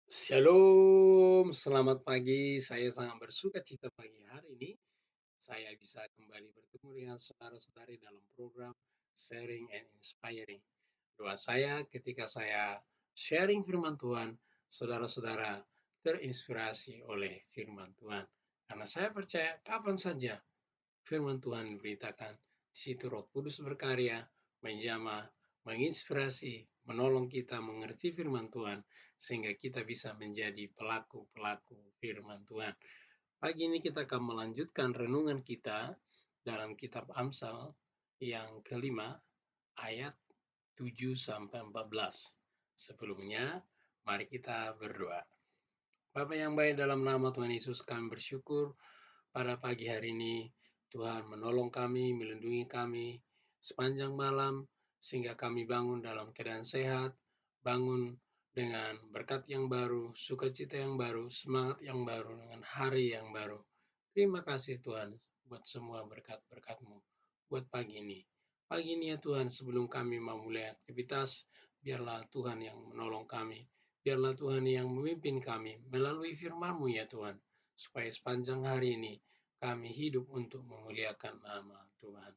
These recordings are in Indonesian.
Shalom, selamat pagi. Saya sangat bersuka cita pagi hari ini. Saya bisa kembali bertemu dengan saudara-saudari dalam program Sharing and Inspiring. Doa saya ketika saya sharing firman Tuhan, saudara-saudara terinspirasi oleh firman Tuhan. Karena saya percaya kapan saja firman Tuhan diberitakan, di situ Roh Kudus berkarya, menjamah, menginspirasi, menolong kita mengerti firman Tuhan, sehingga kita bisa menjadi pelaku-pelaku firman Tuhan. Pagi ini kita akan melanjutkan renungan kita dalam kitab Amsal yang kelima, ayat 7 sampai 14. Sebelumnya, mari kita berdoa. Bapa yang baik, dalam nama Tuhan Yesus kami bersyukur pada pagi hari ini Tuhan menolong kami, melindungi kami sepanjang malam sehingga kami bangun dalam keadaan sehat, bangun dengan berkat yang baru, sukacita yang baru, semangat yang baru, dengan hari yang baru. Terima kasih Tuhan buat semua berkat-berkat-Mu buat pagi ini. Pagi ini ya Tuhan, sebelum kami memulai aktivitas, biarlah Tuhan yang menolong kami. Biarlah Tuhan yang memimpin kami melalui firman-Mu ya Tuhan, supaya sepanjang hari ini kami hidup untuk memuliakan nama Tuhan.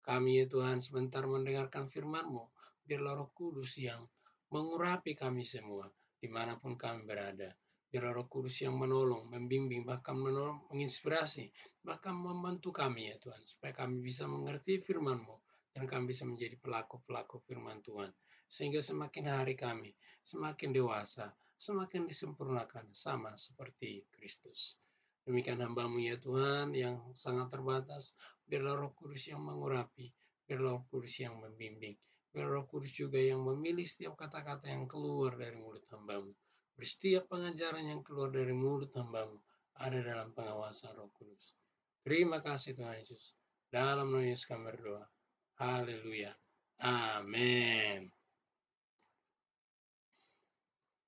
Kami ya Tuhan sebentar mendengarkan firman-Mu, biarlah Roh Kudus yang mengurapi kami semua, dimanapun kami berada. Biarlah Roh Kudus yang menolong, membimbing, bahkan menolong, menginspirasi, bahkan membantu kami ya Tuhan, supaya kami bisa mengerti firman-Mu, dan kami bisa menjadi pelaku-pelaku firman Tuhan. Sehingga semakin hari kami, semakin dewasa, semakin disempurnakan, sama seperti Kristus. Demikian hamba-Mu ya Tuhan yang sangat terbatas, biarlah Roh Kudus yang mengurapi, biarlah Roh Kudus yang membimbing, biarlah Roh Kudus juga yang memilih setiap kata-kata yang keluar dari mulut hamba-Mu. Setiap pengajaran yang keluar dari mulut hamba-Mu ada dalam pengawasan Roh Kudus. Terima kasih Tuhan Yesus. Dalam nama Yesus kami berdoa. Haleluya. Amin.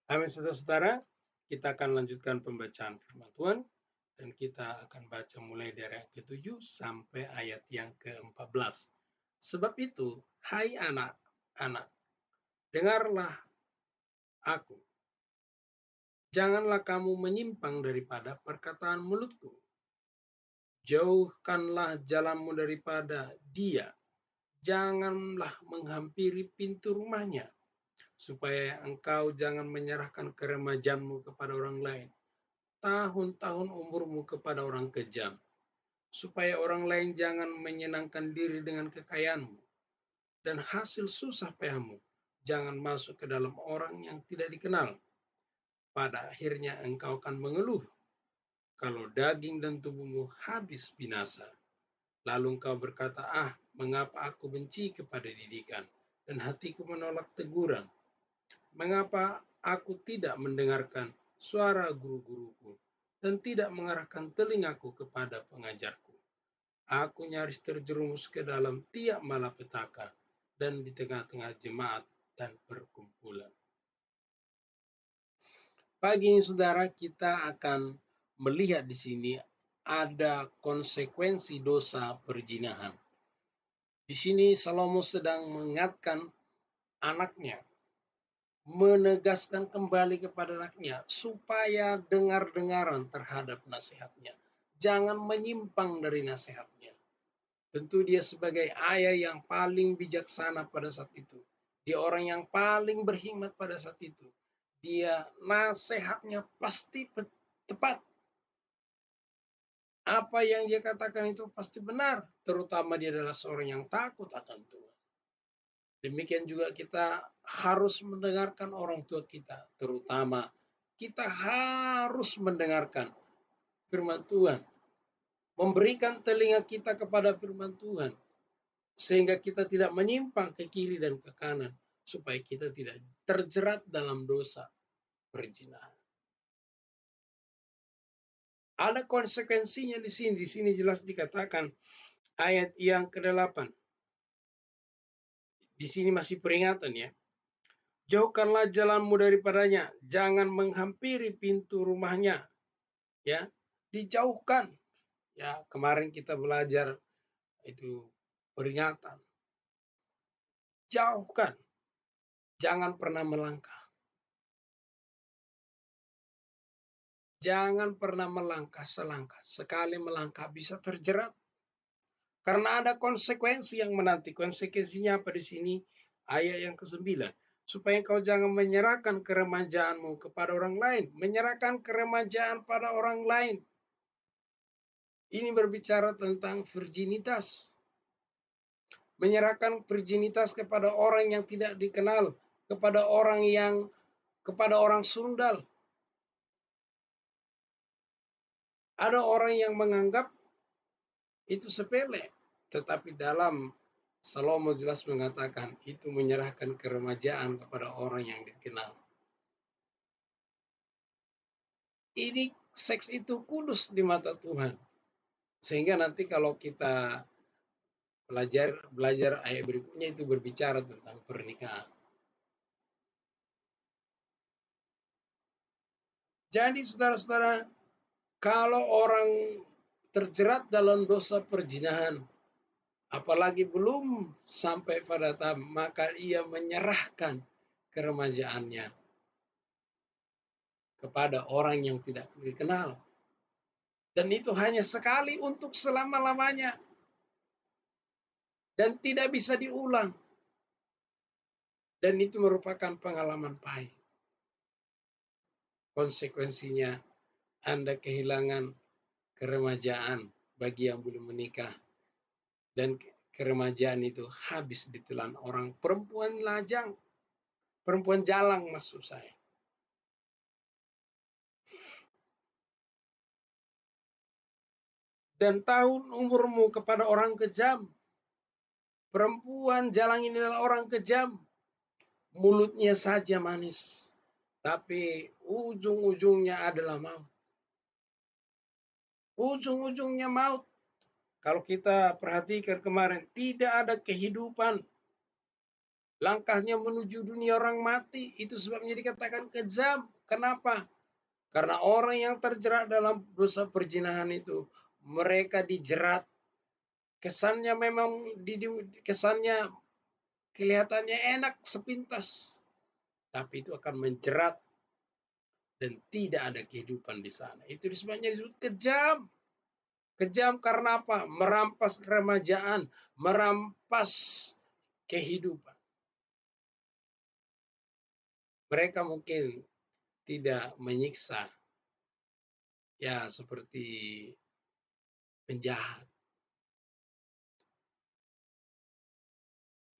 Amin, saudara-saudara. Kita akan lanjutkan pembacaan firman Tuhan. Dan kita akan baca mulai dari ayat ke-7 sampai ayat yang ke-14. Sebab itu, hai anak-anak, dengarlah aku. Janganlah kamu menyimpang daripada perkataan mulutku. Jauhkanlah jalanmu daripada dia. Janganlah menghampiri pintu rumahnya, supaya engkau jangan menyerahkan keremajanmu kepada orang lain, tahun-tahun umurmu kepada orang kejam, supaya orang lain jangan menyenangkan diri dengan kekayaanmu, dan hasil susah payahmu jangan masuk ke dalam orang yang tidak dikenal. Pada akhirnya engkau akan mengeluh kalau daging dan tubuhmu habis binasa. Lalu engkau berkata, mengapa aku benci kepada didikan, dan hatiku menolak teguran? Mengapa aku tidak mendengarkan suara guru-guruku, dan tidak mengarahkan telingaku kepada pengajarku? Aku nyaris terjerumus ke dalam tiap malapetaka, dan di tengah-tengah jemaat dan perkumpulan. Pagi ini saudara, kita akan melihat di sini ada konsekuensi dosa perzinahan. Di sini Salomo sedang mengingatkan anaknya, menegaskan kembali kepada anaknya supaya dengar-dengaran terhadap nasihatnya. Jangan menyimpang dari nasihatnya. Tentu dia sebagai ayah yang paling bijaksana pada saat itu. Dia orang yang paling berhikmat pada saat itu. Dia nasihatnya pasti tepat. Apa yang dia katakan itu pasti benar. Terutama dia adalah seorang yang takut akan Tuhan. Demikian juga kita harus mendengarkan orang tua kita. Terutama kita harus mendengarkan firman Tuhan. Memberikan telinga kita kepada firman Tuhan. Sehingga kita tidak menyimpang ke kiri dan ke kanan. Supaya kita tidak terjerat dalam dosa perzinahan. Ada konsekuensinya di sini. Di sini jelas dikatakan ayat yang ke-8. Di sini masih peringatan ya. Jauhkanlah jalanmu daripadanya, jangan menghampiri pintu rumahnya. Ya, dijauhkan. Ya, kemarin kita belajar itu peringatan. Jauhkan. Jangan pernah melangkah. Jangan pernah melangkah selangkah. Sekali melangkah bisa terjerat. Karena ada konsekuensi yang menanti. Konsekuensinya apa di sini? Ayat yang ke-9. Supaya engkau jangan menyerahkan keremajaanmu kepada orang lain. Menyerahkan keremajaan pada orang lain. Ini berbicara tentang virginitas. Menyerahkan virginitas kepada orang yang tidak dikenal. Kepada orang sundal. Ada orang yang menganggap itu sepele. Tetapi dalam Salomo jelas mengatakan itu menyerahkan keremajaan kepada orang yang dikenal. Ini seks itu kudus di mata Tuhan. Sehingga nanti kalau kita belajar ayat berikutnya itu berbicara tentang pernikahan. Jadi saudara-saudara, kalau orang terjerat dalam dosa perzinahan, apalagi belum sampai pada tahap, maka ia menyerahkan keremajaannya kepada orang yang tidak dikenal. Dan itu hanya sekali untuk selama-lamanya. Dan tidak bisa diulang. Dan itu merupakan pengalaman pahit. Konsekuensinya, Anda kehilangan keremajaan bagi yang belum menikah. Dan keremajaan itu habis ditelan orang perempuan lajang. Perempuan jalang maksud saya. Dan tahun umurmu kepada orang kejam. Perempuan jalang ini adalah orang kejam. Mulutnya saja manis. Tapi ujung-ujungnya adalah maut. Ujung-ujungnya maut. Kalau kita perhatikan kemarin, tidak ada kehidupan. Langkahnya menuju dunia orang mati. Itu sebabnya dikatakan kejam. Kenapa? Karena orang yang terjerat dalam dosa perzinahan itu, mereka dijerat. Kesannya memang, kesannya kelihatannya enak sepintas. Tapi itu akan menjerat. Dan tidak ada kehidupan di sana. Itu disebabnya disebut kejam. Kejam karena apa? Merampas keremajaan, merampas kehidupan. Mereka mungkin tidak menyiksa, ya seperti penjahat.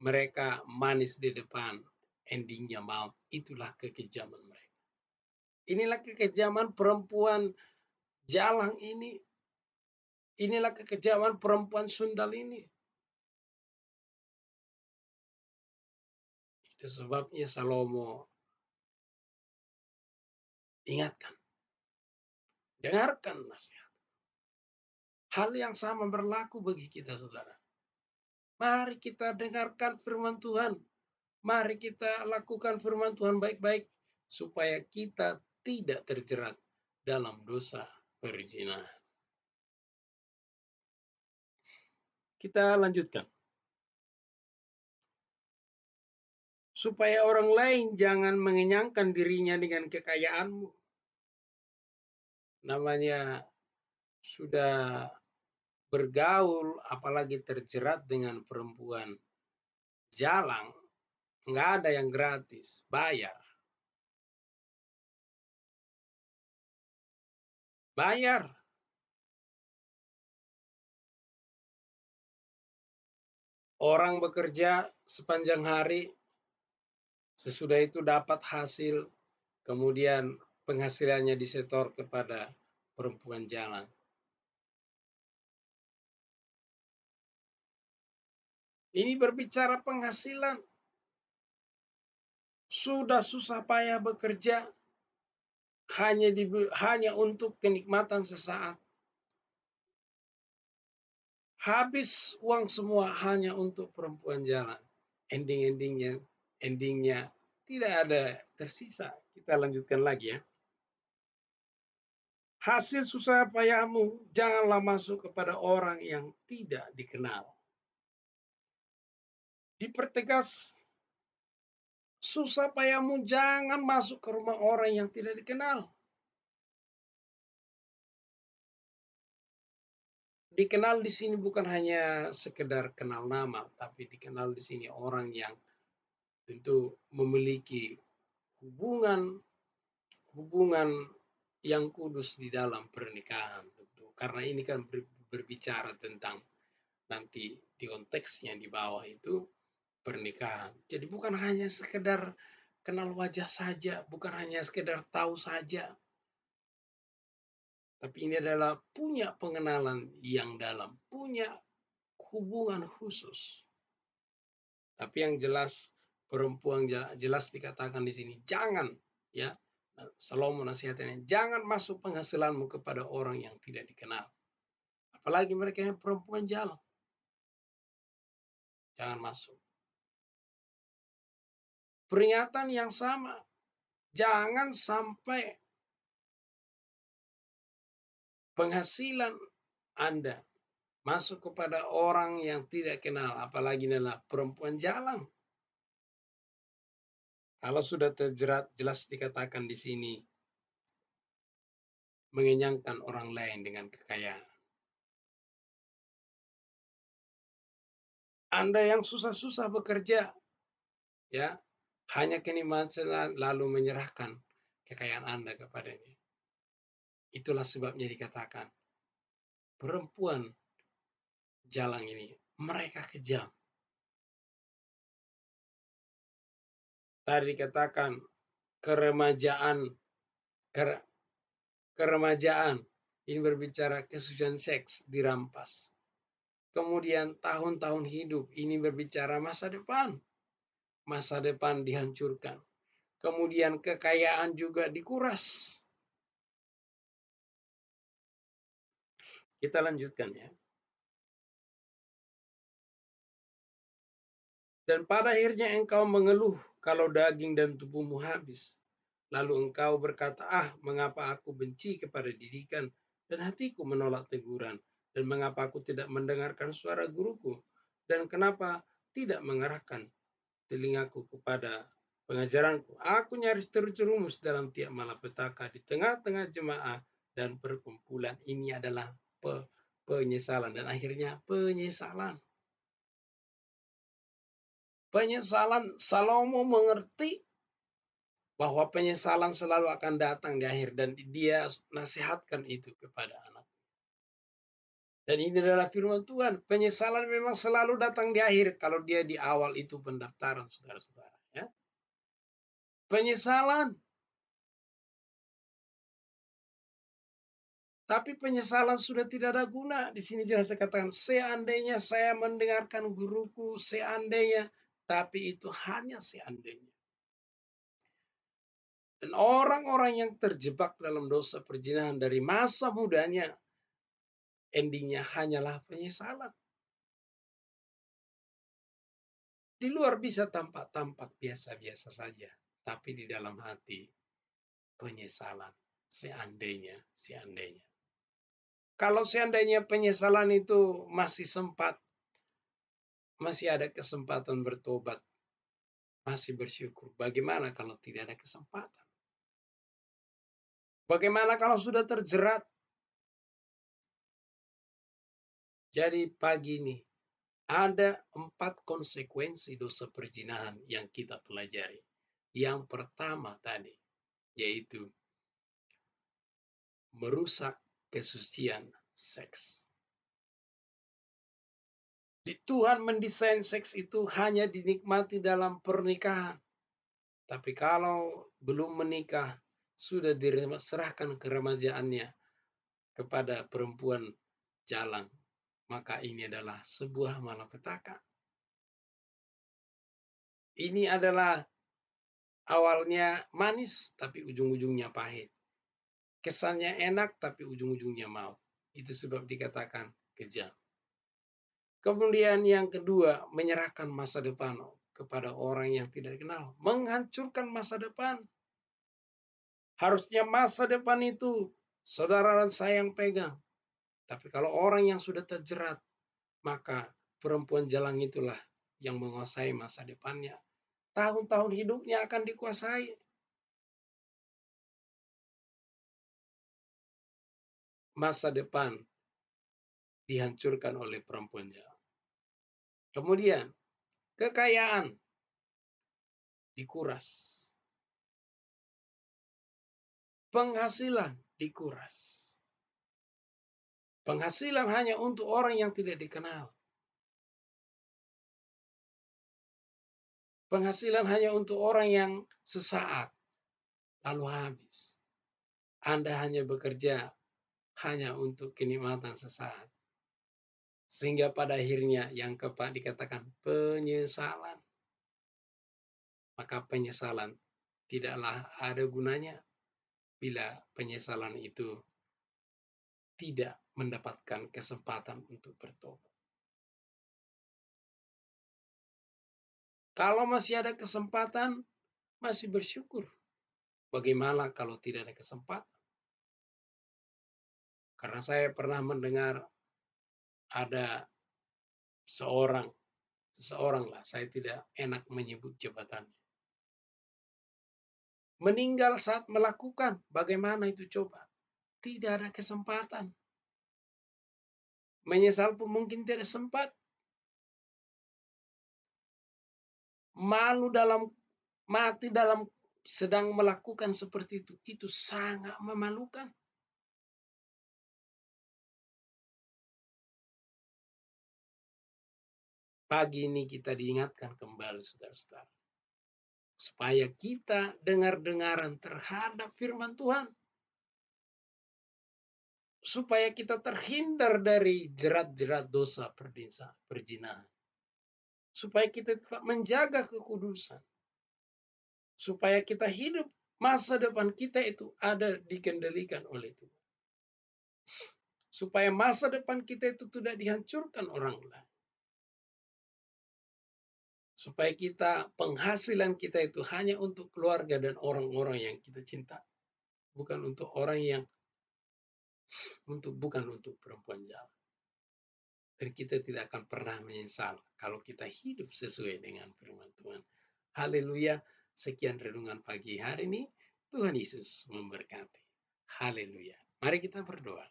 Mereka manis di depan, endingnya maut. Itulah kekejaman mereka. Inilah kekejaman perempuan jalang ini. Inilah kekejaman perempuan sundal ini. Itu sebabnya Salomo ingatkan. Dengarkan nasihat. Hal yang sama berlaku bagi kita, saudara. Mari kita dengarkan firman Tuhan. Mari kita lakukan firman Tuhan baik-baik. Supaya kita tidak terjerat dalam dosa perzinahan. Kita lanjutkan. Supaya orang lain jangan mengenyangkan dirinya dengan kekayaanmu. Namanya sudah bergaul, apalagi terjerat dengan perempuan jalang, nggak ada yang gratis, bayar. Bayar. Orang bekerja sepanjang hari, sesudah itu dapat hasil, kemudian penghasilannya disetor kepada perempuan jalan. Ini berbicara penghasilan. Sudah susah payah bekerja hanya untuk kenikmatan sesaat. Habis uang semua hanya untuk perempuan jalan. Endingnya tidak ada tersisa. Kita lanjutkan lagi ya. Hasil susah payahmu janganlah masuk kepada orang yang tidak dikenal. Dipertegas, susah payahmu jangan masuk ke rumah orang yang tidak dikenal. Dikenal di sini bukan hanya sekedar kenal nama, tapi dikenal di sini orang yang tentu memiliki hubungan hubungan yang kudus di dalam pernikahan tentu. Karena ini kan berbicara tentang nanti di konteksnya di bawah itu pernikahan. Jadi bukan hanya sekedar kenal wajah saja, bukan hanya sekedar tahu saja, tapi ini adalah punya pengenalan yang dalam, punya hubungan khusus. Tapi yang jelas perempuan jelas dikatakan di sini jangan, ya, Salomo nasihatnya jangan masuk penghasilanmu kepada orang yang tidak dikenal. Apalagi mereka yang perempuan jalan, jangan masuk. Peringatan yang sama, jangan sampai penghasilan Anda masuk kepada orang yang tidak kenal, apalagi adalah perempuan jalan. Kalau sudah terjerat, jelas dikatakan di sini mengenyangkan orang lain dengan kekayaan. Anda yang susah-susah bekerja, ya, hanya kenikmatan lalu menyerahkan kekayaan Anda kepadanya. Itulah sebabnya dikatakan perempuan jalan ini mereka kejam. Tadi dikatakan keremajaan, keremajaan ini berbicara kesucian seks dirampas. Kemudian tahun-tahun hidup ini berbicara masa depan. Masa depan dihancurkan. Kemudian kekayaan juga dikuras. Kita lanjutkan ya. Dan pada akhirnya engkau mengeluh kalau daging dan tubuhmu habis. Lalu engkau berkata, mengapa aku benci kepada didikan dan hatiku menolak teguran. Dan mengapa aku tidak mendengarkan suara guruku. Dan kenapa tidak mengarahkan telingaku kepada pengajaranku. Aku nyaris terjerumus dalam tiap malapetaka di tengah-tengah jemaah dan perkumpulan. Ini adalah penyesalan dan akhirnya penyesalan. Penyesalan, Salomo mengerti bahwa penyesalan selalu akan datang di akhir dan dia nasihatkan itu kepada anak. Dan ini adalah firman Tuhan. Penyesalan memang selalu datang di akhir kalau dia di awal itu pendaftaran saudara-saudara. Ya. Penyesalan. Tapi penyesalan sudah tidak ada guna. Di sini jelas dikatakan, seandainya saya mendengarkan guruku, seandainya, tapi itu hanya seandainya. Dan orang-orang yang terjebak dalam dosa perzinahan dari masa mudanya, endingnya hanyalah penyesalan. Di luar bisa tampak-tampak biasa-biasa saja, tapi di dalam hati penyesalan. Seandainya. Kalau seandainya penyesalan itu masih sempat, masih ada kesempatan bertobat, masih bersyukur. Bagaimana kalau tidak ada kesempatan? Bagaimana kalau sudah terjerat? Jadi pagi ini ada 4 konsekuensi dosa perzinahan yang kita pelajari. Yang pertama tadi, yaitu merusak kesucian seks. Tuhan mendesain seks itu hanya dinikmati dalam pernikahan. Tapi kalau belum menikah, sudah diserahkan keremajaannya kepada perempuan jalan, maka ini adalah sebuah malapetaka. Ini adalah awalnya manis, tapi ujung-ujungnya pahit. Kesannya enak, tapi ujung-ujungnya maut. Itu sebab dikatakan kejam. Kemudian yang kedua, menyerahkan masa depan kepada orang yang tidak dikenal. Menghancurkan masa depan. Harusnya masa depan itu saudara dan saya yang pegang. Tapi kalau orang yang sudah terjerat, maka perempuan jalan itulah yang menguasai masa depannya. Tahun-tahun hidupnya akan dikuasai. Masa depan dihancurkan oleh perempuan jahat. Kemudian, kekayaan dikuras. Penghasilan dikuras. Penghasilan hanya untuk orang yang tidak dikenal. Penghasilan hanya untuk orang yang sesaat, lalu habis. Anda hanya bekerja hanya untuk kenikmatan sesaat. Sehingga pada akhirnya yang dikatakan penyesalan. Maka penyesalan tidaklah ada gunanya bila penyesalan itu tidak mendapatkan kesempatan untuk bertobat. Kalau masih ada kesempatan, masih bersyukur. Bagaimana kalau tidak ada kesempatan? Karena saya pernah mendengar ada seseorang lah, saya tidak enak menyebut jabatannya. Meninggal saat melakukan, bagaimana itu coba? Tidak ada kesempatan. Menyesal pun mungkin tidak sempat. Mati dalam sedang melakukan seperti itu sangat memalukan. Pagi ini kita diingatkan kembali, saudara-saudara, supaya kita dengar-dengaran terhadap firman Tuhan, supaya kita terhindar dari jerat-jerat dosa perzinahan, supaya kita tetap menjaga kekudusan, supaya kita hidup masa depan kita itu ada dikendalikan oleh Tuhan, supaya masa depan kita itu tidak dihancurkan orang lain, supaya penghasilan kita itu hanya untuk keluarga dan orang-orang yang kita cinta, bukan untuk perempuan jahat. Dan kita tidak akan pernah menyesal kalau kita hidup sesuai dengan firman Tuhan. Haleluya. Sekian renungan pagi hari ini. Tuhan Yesus memberkati. Haleluya. Mari kita berdoa.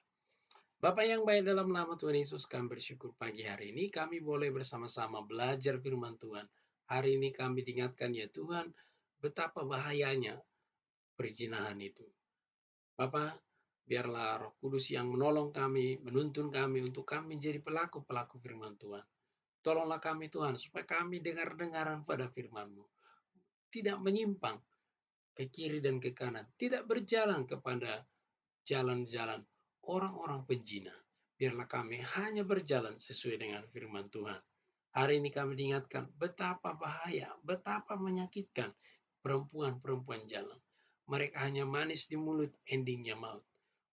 Bapa yang baik, dalam nama Tuhan Yesus kami bersyukur pagi hari ini kami boleh bersama-sama belajar firman Tuhan. Hari ini kami diingatkan ya Tuhan, betapa bahayanya perzinahan itu. Bapa, biarlah Roh Kudus yang menolong kami, menuntun kami untuk kami menjadi pelaku-pelaku firman Tuhan. Tolonglah kami Tuhan, supaya kami dengar-dengaran pada firman-Mu. Tidak menyimpang ke kiri dan ke kanan. Tidak berjalan kepada jalan-jalan orang-orang penjina. Biarlah kami hanya berjalan sesuai dengan firman Tuhan. Hari ini kami diingatkan betapa bahaya, betapa menyakitkan perempuan-perempuan jalan. Mereka hanya manis di mulut, endingnya maut.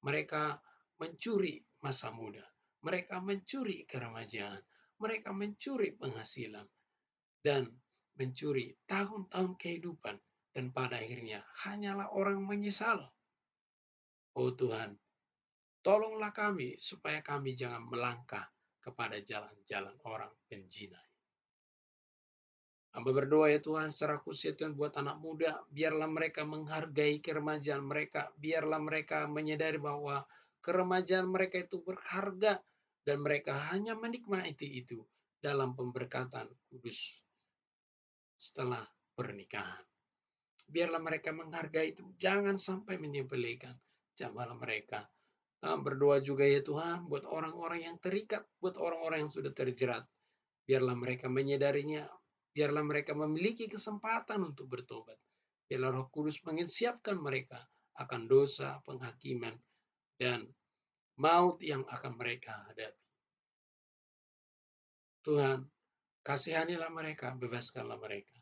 Mereka mencuri masa muda. Mereka mencuri keremajahan. Mereka mencuri penghasilan. Dan mencuri tahun-tahun kehidupan. Dan pada akhirnya hanyalah orang menyesal. Oh Tuhan, tolonglah kami supaya kami jangan melangkah kepada jalan-jalan orang penjina. Hamba berdoa ya Tuhan, secara khusus Tuhan buat anak muda, biarlah mereka menghargai keremajaan mereka, biarlah mereka menyadari bahwa keremajaan mereka itu berharga dan mereka hanya menikmati itu dalam pemberkatan kudus setelah pernikahan. Biarlah mereka menghargai itu, jangan sampai menyepelekan. Jamalah mereka. Berdoa juga ya Tuhan buat orang-orang yang terikat, buat orang-orang yang sudah terjerat. Biarlah mereka menyadarinya, biarlah mereka memiliki kesempatan untuk bertobat. Biarlah Roh Kudus menyiapkan mereka akan dosa, penghakiman, dan maut yang akan mereka hadapi. Tuhan, kasihanilah mereka, bebaskanlah mereka.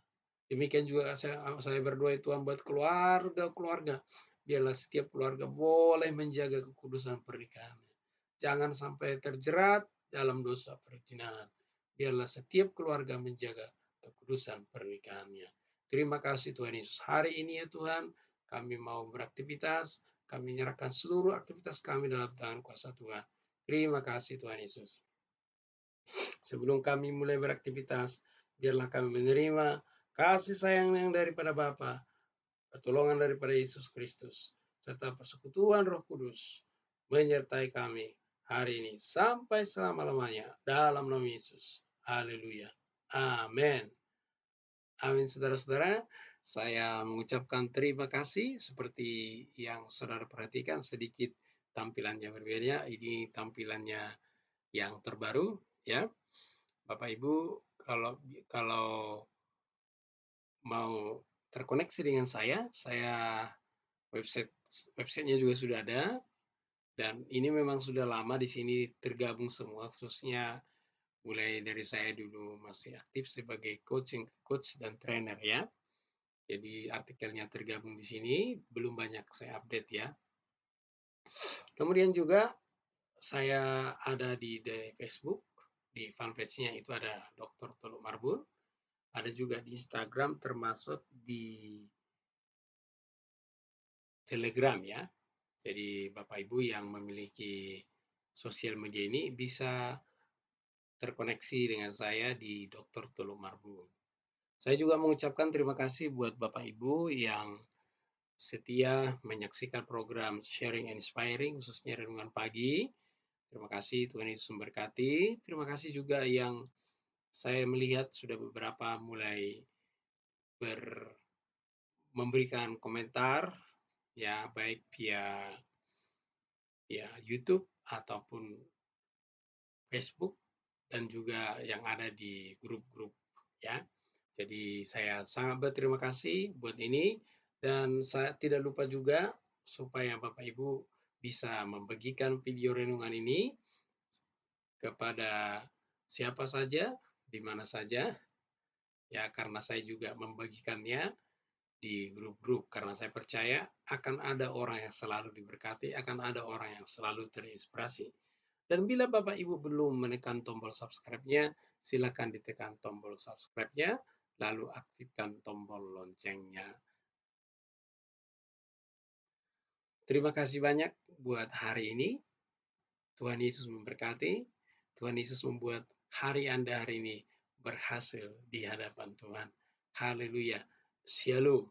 Demikian juga saya berdoa Tuhan buat keluarga-keluarga. Biarlah setiap keluarga boleh menjaga kekudusan pernikahannya. Jangan sampai terjerat dalam dosa perzinahan. Biarlah setiap keluarga menjaga kekudusan pernikahannya. Terima kasih Tuhan Yesus. Hari ini ya Tuhan, kami mau beraktivitas. Kami menyerahkan seluruh aktivitas kami dalam tangan kuasa Tuhan. Terima kasih Tuhan Yesus. Sebelum kami mulai beraktivitas, biarlah kami menerima kasih sayang yang daripada Bapa, pertolongan daripada Yesus Kristus, serta persekutuan Roh Kudus menyertai kami hari ini sampai selama-lamanya dalam nama Yesus. Haleluya. Amin. Amin, saudara-saudara. Saya mengucapkan terima kasih seperti yang saudara perhatikan sedikit tampilannya berbeda. Ini tampilannya yang terbaru, ya. Bapak Ibu, kalau mau terkoneksi dengan saya websitenya juga sudah ada, dan ini memang sudah lama di sini tergabung semua, khususnya mulai dari saya dulu masih aktif sebagai coach dan trainer, ya. Jadi artikelnya tergabung di sini, belum banyak saya update, ya. Kemudian juga saya ada di Facebook, di fanpage-nya itu ada Dr. Teluk Marbun, ada juga di Instagram, termasuk di Telegram, ya. Jadi Bapak Ibu yang memiliki sosial media ini bisa terkoneksi dengan saya di Dr. Teluk Marbun. Saya juga mengucapkan terima kasih buat Bapak Ibu yang setia menyaksikan program Sharing and Inspiring, khususnya Renungan Pagi. Terima kasih, Tuhan Yesus memberkati. Terima kasih juga yang saya melihat sudah beberapa mulai memberikan komentar, ya, baik via YouTube ataupun Facebook, dan juga yang ada di grup-grup, ya. Jadi saya sangat berterima kasih buat ini, dan saya tidak lupa juga supaya Bapak Ibu bisa membagikan video renungan ini kepada siapa saja, di mana saja, ya, karena saya juga membagikannya di grup-grup, karena saya percaya akan ada orang yang selalu diberkati, akan ada orang yang selalu terinspirasi. Dan bila Bapak Ibu belum menekan tombol subscribe-nya, silakan ditekan tombol subscribe-nya, lalu aktifkan tombol loncengnya. Terima kasih banyak buat hari ini. Tuhan Yesus memberkati. Tuhan Yesus membuat hari Anda hari ini berhasil di hadapan Tuhan. Haleluya. Shalom.